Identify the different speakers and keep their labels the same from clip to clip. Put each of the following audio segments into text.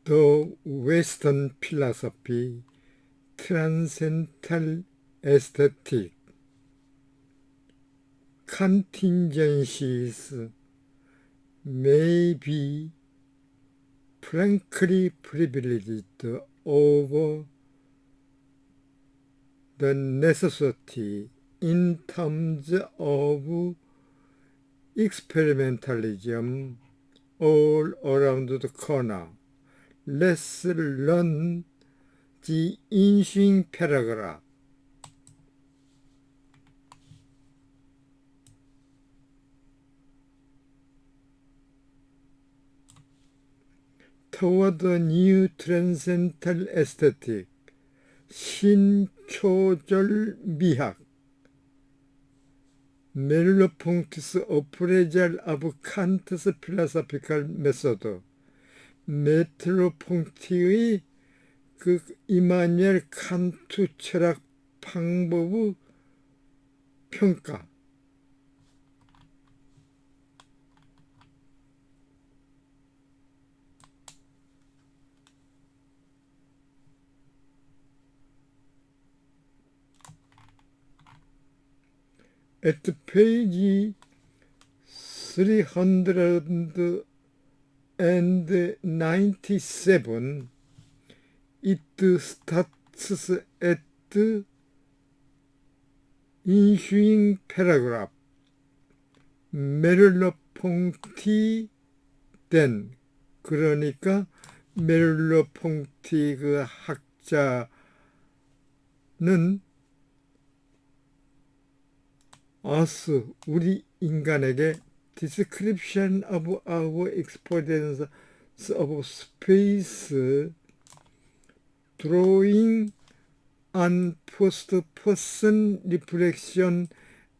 Speaker 1: The Western Philosophy, Transcendental Aesthetic, Contingencies may be frankly privileged over the necessity in terms of experimentalism all around the corner. Let's learn the ensuing paragraph. Toward a new transcendental aesthetic, 신초절 미학, Merleau-Ponty's appraisal of Kant's philosophical method, 메르로-퐁티의 그 이마누엘 칸트 철학 방법의 평가. At page 397, it starts at the ensuing paragraph. 메르로-퐁티 then, 그러니까 메르로-퐁티 그 학자는 us, 우리 인간에게 description of our experience of space, drawing on first-person reflection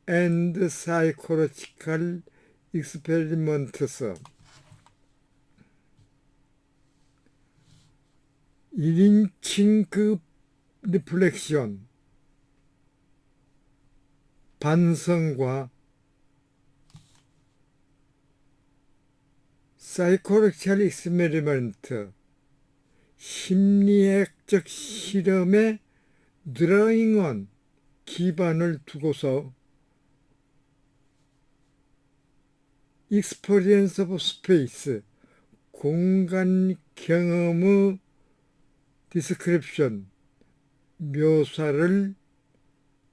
Speaker 1: and psychological experiments, 1인칭 그 리플렉션, 반성과 사이코로지컬 익스페리먼트, 심리학적 실험에 드라잉온 기반을 두고서 experience of space, 공간 경험의 description, 묘사를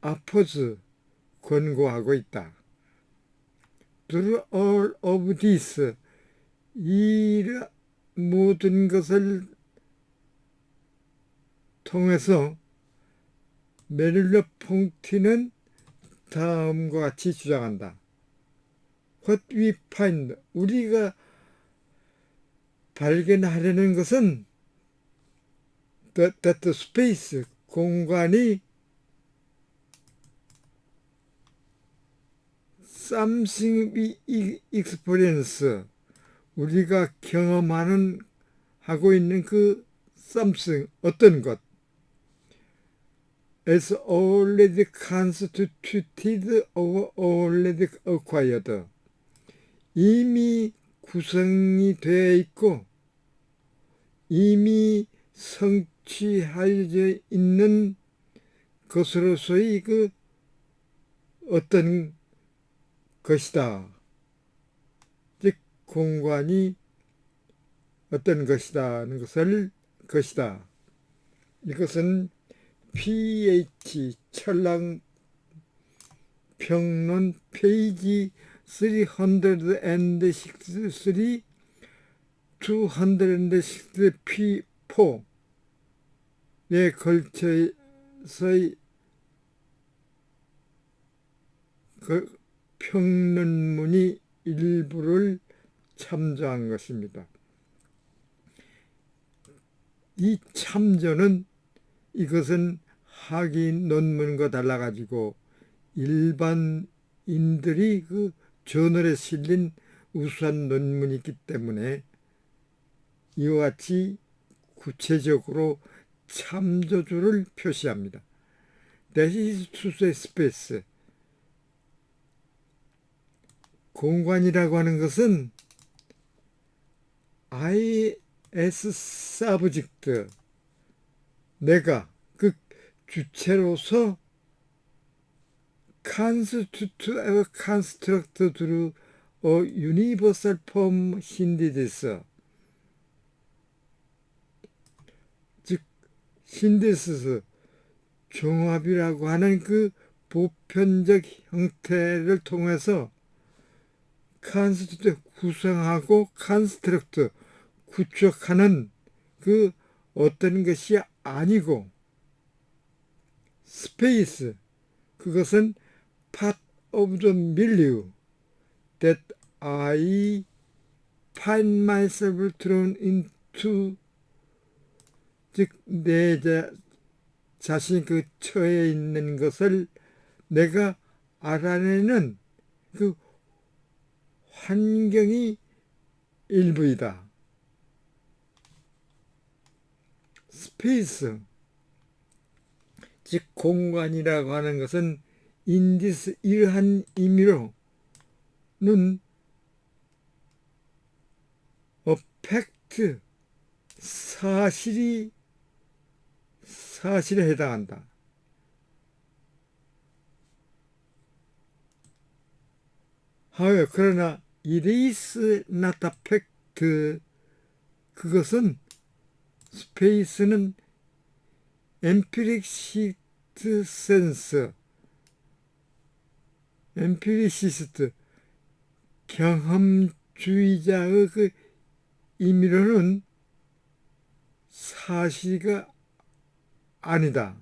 Speaker 1: 앞어서 권고하고 있다. Through all of this, 이 모든 것을 통해서 메르로-퐁티는 다음과 같이 주장한다. What we find, 우리가 발견하려는 것은 that space, 공간이 something we experience, 우리가 경험하는 하고 있는 그 something, 어떤 것, as already constituted or already acquired, 이미 구성이 되어 있고 이미 성취하여져 있는 것으로서의 그 어떤 것이다. 즉 공간이 어떤 것이다 하는 것이다. 이것은 PH 철학 평론 페이지 363, 264에 걸쳐서의 그 평론문이 일부를 참조한 것입니다. 이 참조는 이것은 학위 논문과 달라가지고 일반인들이 그 저널에 실린 우수한 논문이 있기 때문에 이와 같이 구체적으로 참조주를 표시합니다. That is to say space. 공간이라고 하는 것은 I as subject, 내가 그 주체로서 constitute a construct through a universal form synthesis, 즉 신데시스 종합이라고 하는 그 보편적 형태를 통해서 컨스트럭트 구성하고 컨스트럭트 구축하는 그 어떤 것이 아니고, 스페이스 그것은 part of the milieu that I find myself thrown into, 즉 내 자신 그 처해 있는 것을 내가 알아내는 그 환경이 일부이다. 스페이스, 즉 공간이라고 하는 것은 인디스, 이러한 의미로는 팩트, 사실에 해당한다. 그러나 it is not a fact, 그것은 스페이스는 empiricist sense, empiricist 경험주의자의 그 의미로는 사실이 아니다.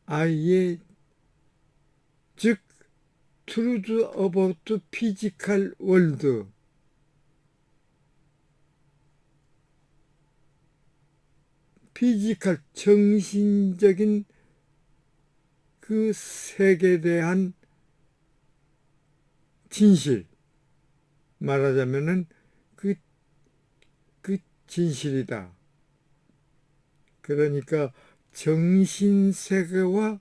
Speaker 1: 아예 즉 truth about physical world, 피지컬 정신적인 그 세계에 대한 진실, 말하자면은 그 진실이다. 그러니까 정신세계와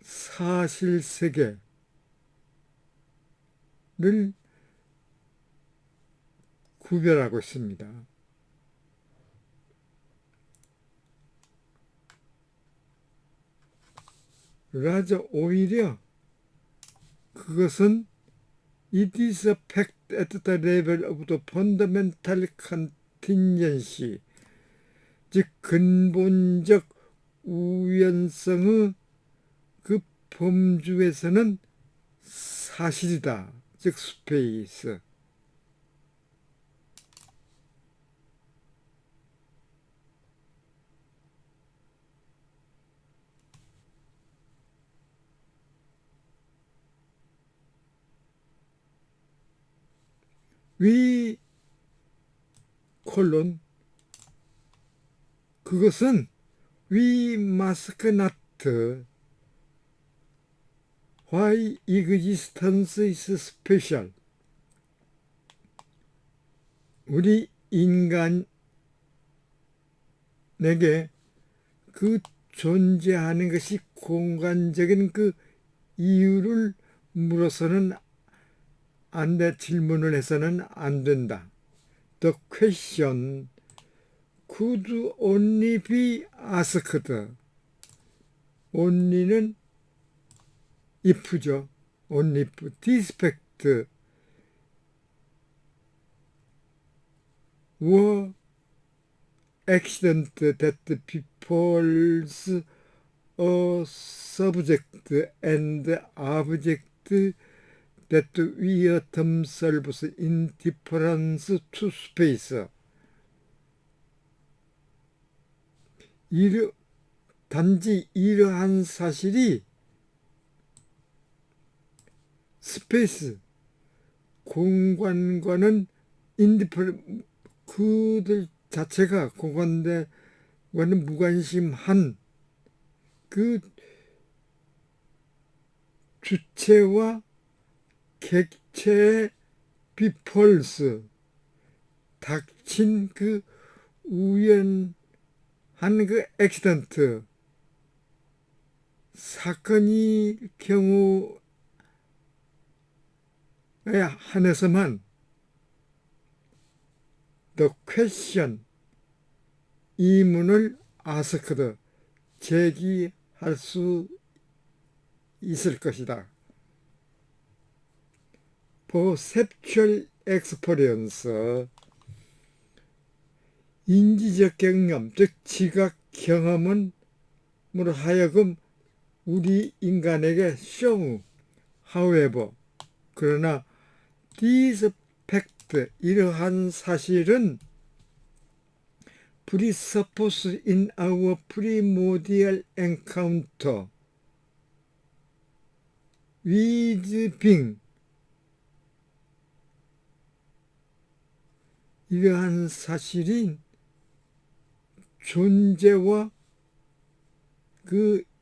Speaker 1: 사실세계를 구별하고 있습니다. 라자 오히려 그것은 it is a fact at the level of the fundamental contingency, 즉 근본적 우연성의 그 범주에서는 사실이다. 즉 스페이스. 위 콜론, 그것은 we must not why existence is special, 우리 인간에게 그 존재하는 것이 공간적인 그 이유를 물어서는 안 돼, 질문을 해서는 안 된다. The question could only be asked. only는 if죠. only if this fact were accident that befalls a subject and object that we themselves in difference to space. 단지 이러한 사실이 스페이스, 공간과는 그들 자체가 공간과는 무관심한 그 주체와 객체의 비폴스, 닥친 그 우연한 그 액시던트, 사건이 경우에 한해서만 the question 이문을 asked 제기할 수 있을 것이다. perceptual experience 인지적 경험 즉 지각 경험은 으로 하여금 우리 인간에게 show however 그러나 these fact 이러한 사실은 presuppose in our primordial encounter with being 이러한 사실인 존재와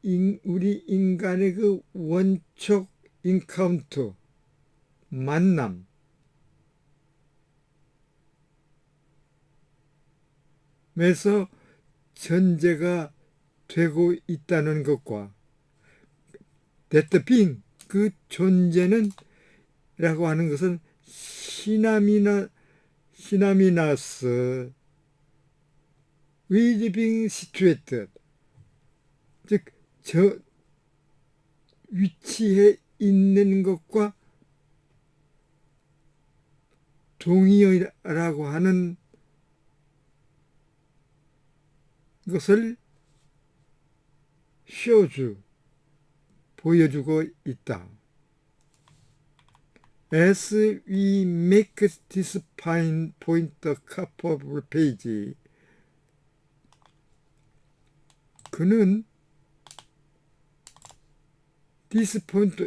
Speaker 1: 우리 인간의 원촉 인카운터 만남에서 전제가 되고 있다는 것과 that being 그 존재는 라고 하는 것은 시나미나스 with being situated 즉 저 위치에 있는 것과 동의라고 하는 것을 보여주고 있다. As we make this point the top of the page 그는 this point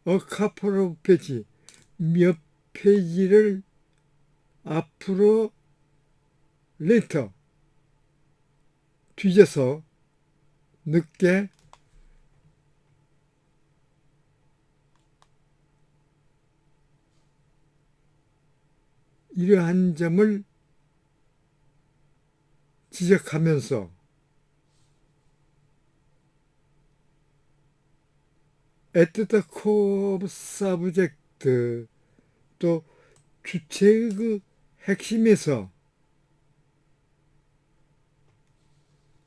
Speaker 1: a couple of page 몇 페이지를 앞으로 later 뒤져서 늦게 이러한 점을 지적하면서 at the core of subject 또 주체의 핵심에서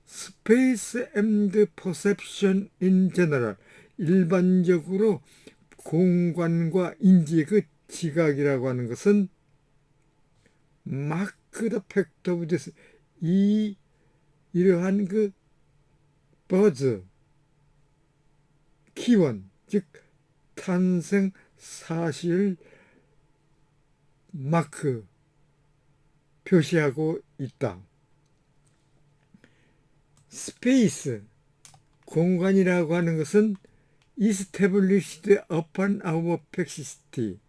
Speaker 1: space and perception in general 일반적으로 공간과 인지의 지각이라고 하는 것은 mark the fact of this 이러한 버즈 기원 즉 탄생 사실을 마크 표시하고 있다. 스페이스 공간이라고 하는 것은 established upon our persistence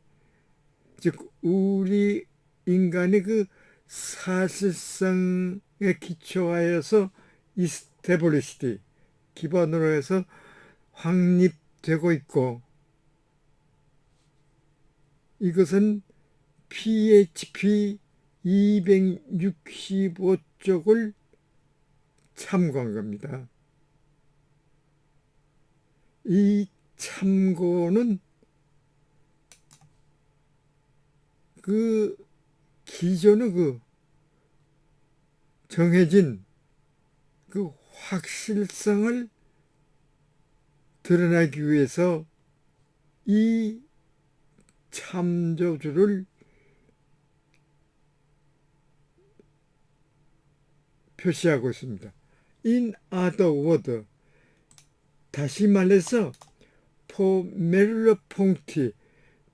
Speaker 1: 즉 우리 인간의 사실성에 기초하여서 established 기반으로 해서 확립되고 있고 이것은 PHP 265쪽을 참고한 겁니다. 이 참고는 기존의 정해진 확실성을 드러내기 위해서 이 참조주를 표시하고 있습니다. In other words, 다시 말해서 for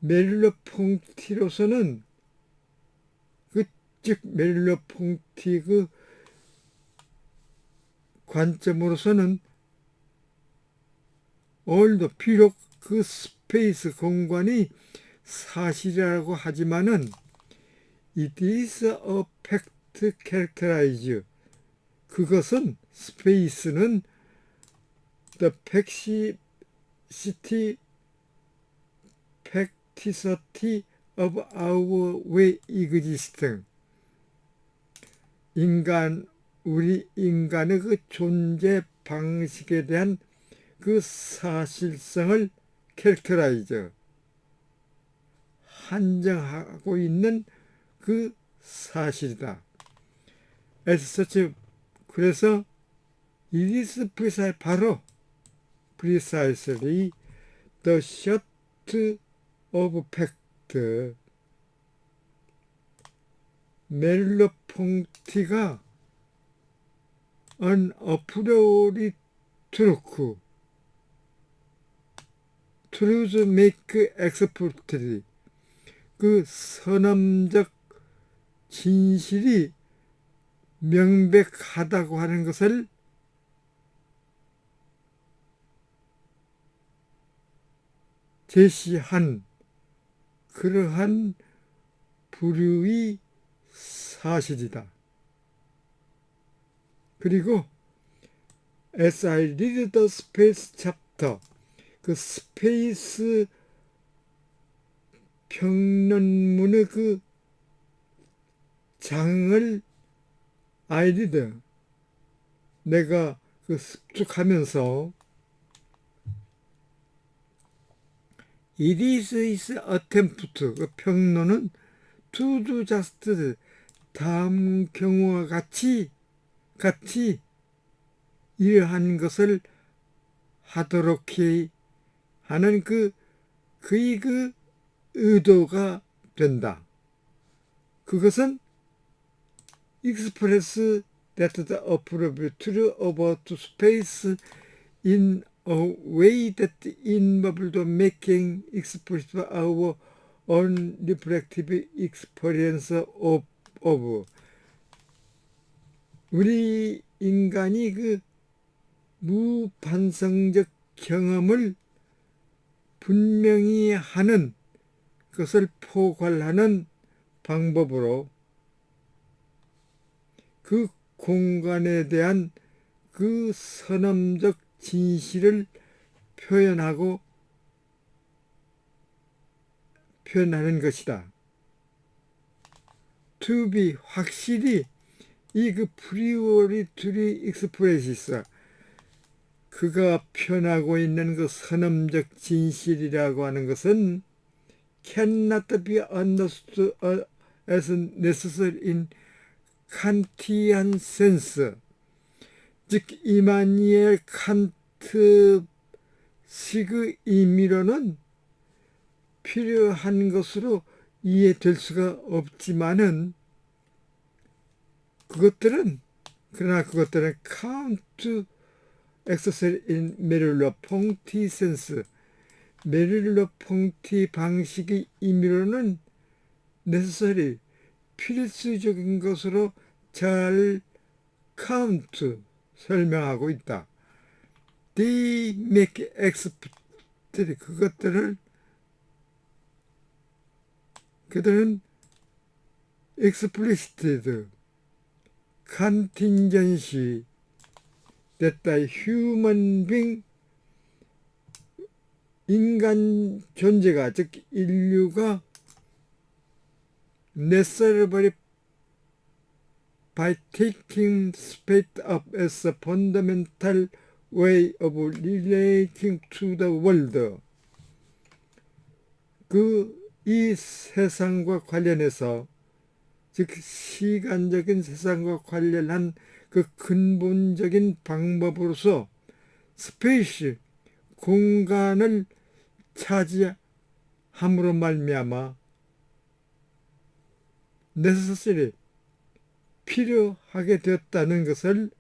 Speaker 1: 메를로퐁티로서는 즉 메를로퐁티 관점으로서는 비록 스페이스 공간이 사실이라고 하지만은 it is a fact characterized 그것은 스페이스는 the facticity of our way existing 인간의 우리 인간의 그 존재 방식에 대한 그 사실성을 캐릭터라이저 한정하고 있는 그 사실이다. As such, 그래서 it is precisely, 바로 precisely the shot of fact, 멜로퐁티가 an a priori truth, truth make explicitly, 그 선언적 진실이 명백하다고 하는 것을 제시한 그러한 부류의 사실이다. 그리고 as I read the space chapter, 그 스페이스 평론문의 그 장을 I read, 내가 그 습득하면서 it is his attempt, 그 평론은 to do just, 다음 경우와 같이 이러한 것을 하도록 하는 그의 그 의도가 된다. 그것은 express that the appropriate truth about space in a way that involved making explicit our own reflective experience of 우리 인간이 그 무반성적 경험을 분명히 하는 것을 포괄하는 방법으로 그 공간에 대한 그 선언적 진실을 표현하는 것이다. To be, 확실히 이 그 프리오리 투리 익스프레시스, 그가 표현하고 있는 그 선언적 진실이라고 하는 것은 cannot be understood as necessary in 칸티안 센스, 즉 이마니엘 칸트식의 의미로는 필요한 것으로 이해될 수가 없지만은 그러나 그것들은 count exercise in 메릴로-퐁티 센스, 메릴로-퐁티 방식의 의미로는 necessary, 필수적인 것으로 잘 count, 설명하고 있다. They make explicit, 그들은 explicit contingency that the human being, 인간 존재가, 즉 인류가 necessarily by taking space up as a fundamental way of relating to the world, 이 세상과 관련해서, 즉 시간적인 세상과 관련한 그 근본적인 방법으로서 스페이스, 공간을 차지함으로 말미암아 necessary, 필요하게 되었다는 것을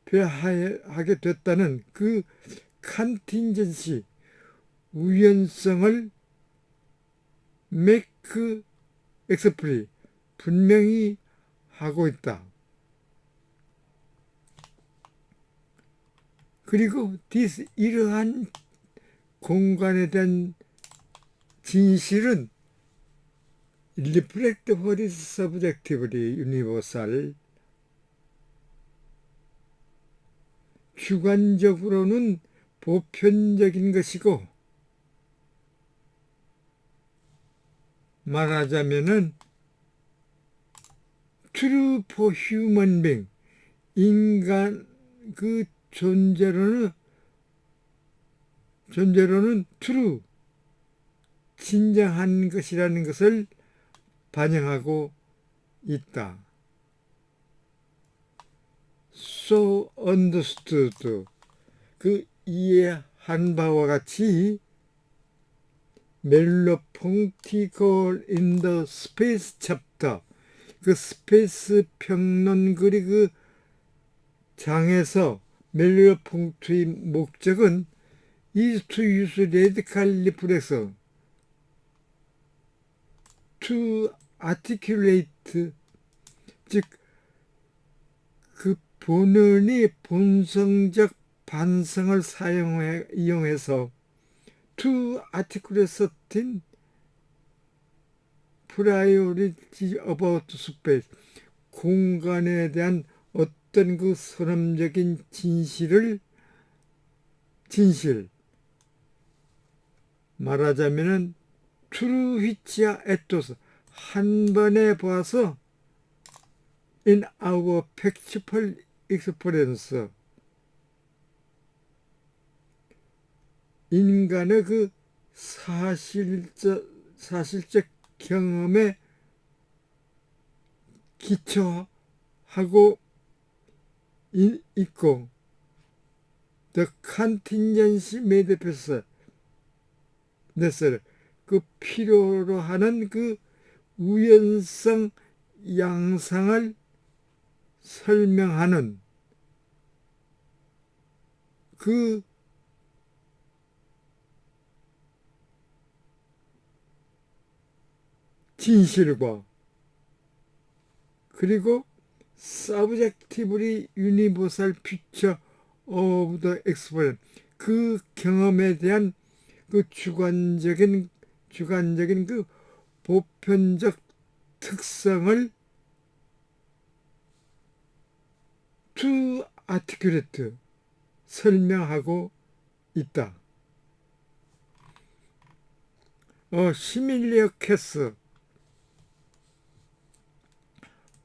Speaker 1: 표현하게 됐다는 그 컨틴전시, 우연성을 make explicit, 분명히 하고 있다. 그리고 this, 이러한 공간에 대한 진실은 reflect what is subjectively universal, 주관적으로는 보편적인 것이고, 말하자면은 true for human being. 인간 그 존재로는 true, 진정한 것이라는 것을 반영하고 있다. So understood. 그 이해한 바와 같이 멜로퐁티컬 in the space chapter, 그 스페이스 평론글이 그 장에서 멜로퐁트의 목적은 is to use radical reflex to articulate, 즉 그 본은이 본성적 반성을 이용해서 to articulate certain priority about space, 공간에 대한 어떤 그 선언적인 진실, 말하자면은 true which ethos, 한 번에 보아서 in our factual experience, 인간의 그 사실적 경험에 기초하고 있고, the contingency made necessary, 그 필요로 하는 그 우연성 양상을 설명하는 그 진실과, 그리고 subjectively universal feature of the experience, 그 경험에 대한 그 주관적인 그 보편적 특성을 to articulate, 설명하고 있다. similar case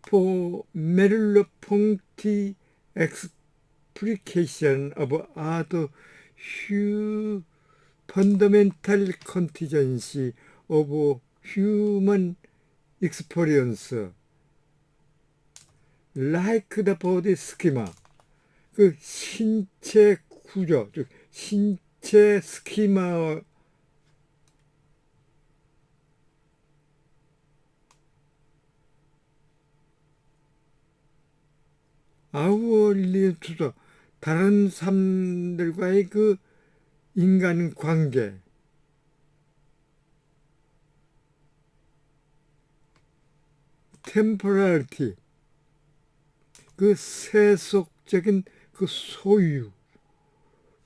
Speaker 1: for Merleau-Ponty explication of other fundamental contingency of human experience, like the body schema, 그 신체 구조, 즉 신체 스키마, 아우얼리투도 다른 사람들과의 그 인간 관계, 템포럴티, 그 세속적인 그 소유,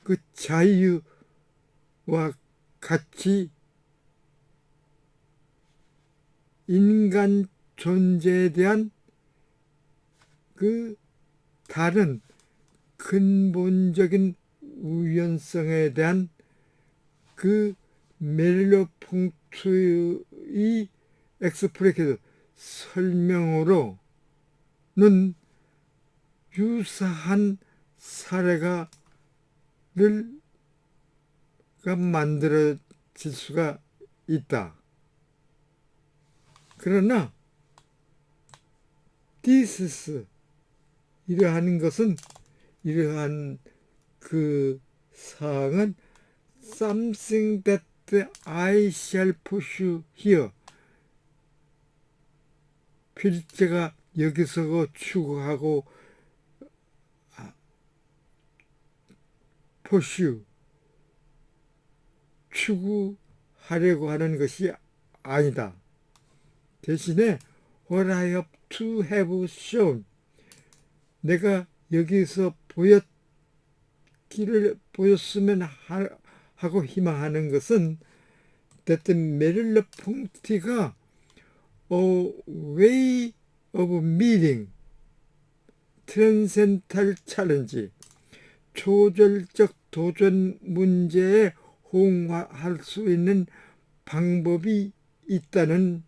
Speaker 1: 그 자유와 같이 인간 존재에 대한 그 다른 근본적인 우연성에 대한 그 멜로퐁트의 엑스프레이션 설명으로는 유사한 사례가 만들어질 수가 있다. 그러나 디스스, 이러한 그 사항은 something that I shall pursue here, 필제가 여기서 추구하고 pursue, 추구하려고 하는 것이 아니다. 대신에 what I have to have shown, 내가 여기서 보였으면 하고 희망하는 것은 that 멜로퐁티가 a way of meeting transcendental challenge, 초절적 도전 문제에 호응할 수 있는 방법이 있다는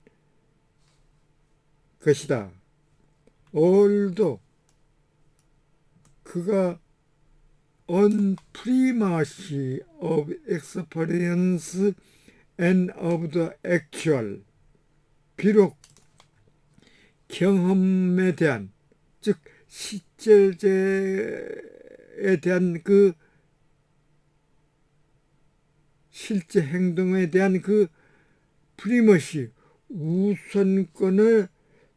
Speaker 1: 것이다. although 그가 on primacy of experience and of the actual 비록 경험에 대한 즉 실제에 대한 그 실제 행동에 대한 그 프리머시 우선권을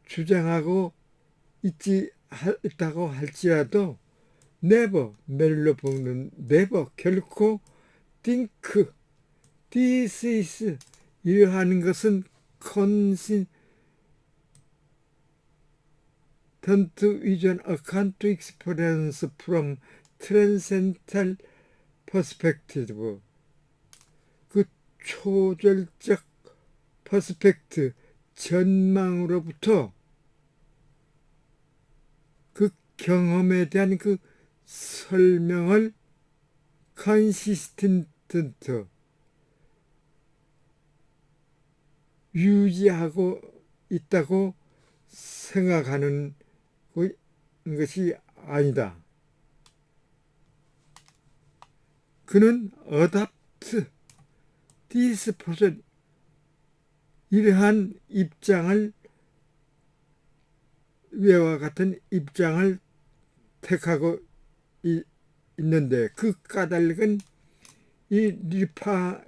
Speaker 1: 주장하고 있다고 할지라도 never 멜로 보는 never 결코 think this is 이러한 것은 consistent with an account to experience from transcendental perspective 그 초절적 퍼스펙트 전망으로부터 그 경험에 대한 그 설명을 컨시스텐트 유지하고 있다고 생각하는 것이 아니다. 그는 어답트 this position 이러한 입장을 위와 같은 입장을 택하고 있는데 그 까닭은 이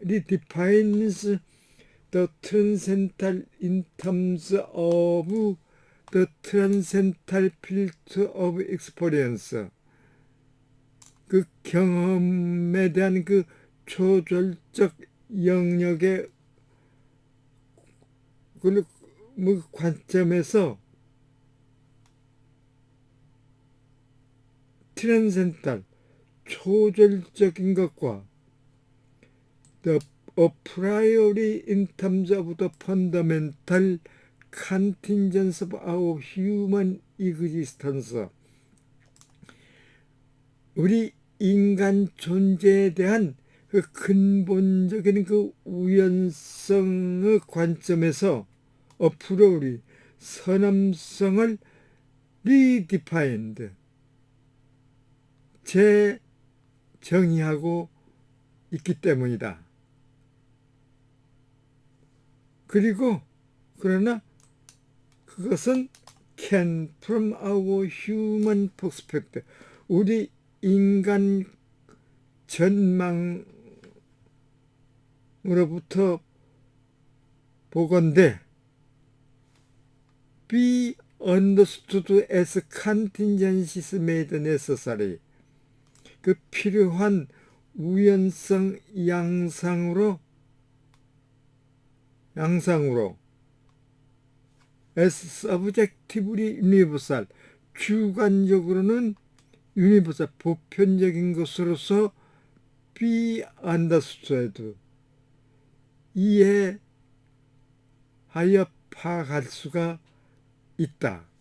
Speaker 1: redefines the transcendental in terms of the transcendental field of experience 그 경험에 대한 그 초절적 영역의 그 관점에서 트랜센탈 초절적인 것과 the a priori in terms of the fundamental contingents of our human existence 우리 인간 존재에 대한 그 근본적인 그 우연성의 관점에서 어프로리 선함성을 redefined 재정의하고 있기 때문이다. 그리고 그러나 그것은 can from our human perspective 우리 인간 전망으로부터 보건대 be understood as contingencies made necessary 그 필요한 우연성 양상으로 as subjectively universal 주관적으로는 유니버설 보편적인 것으로서 be understood 이해하여 파악할 수가 있다.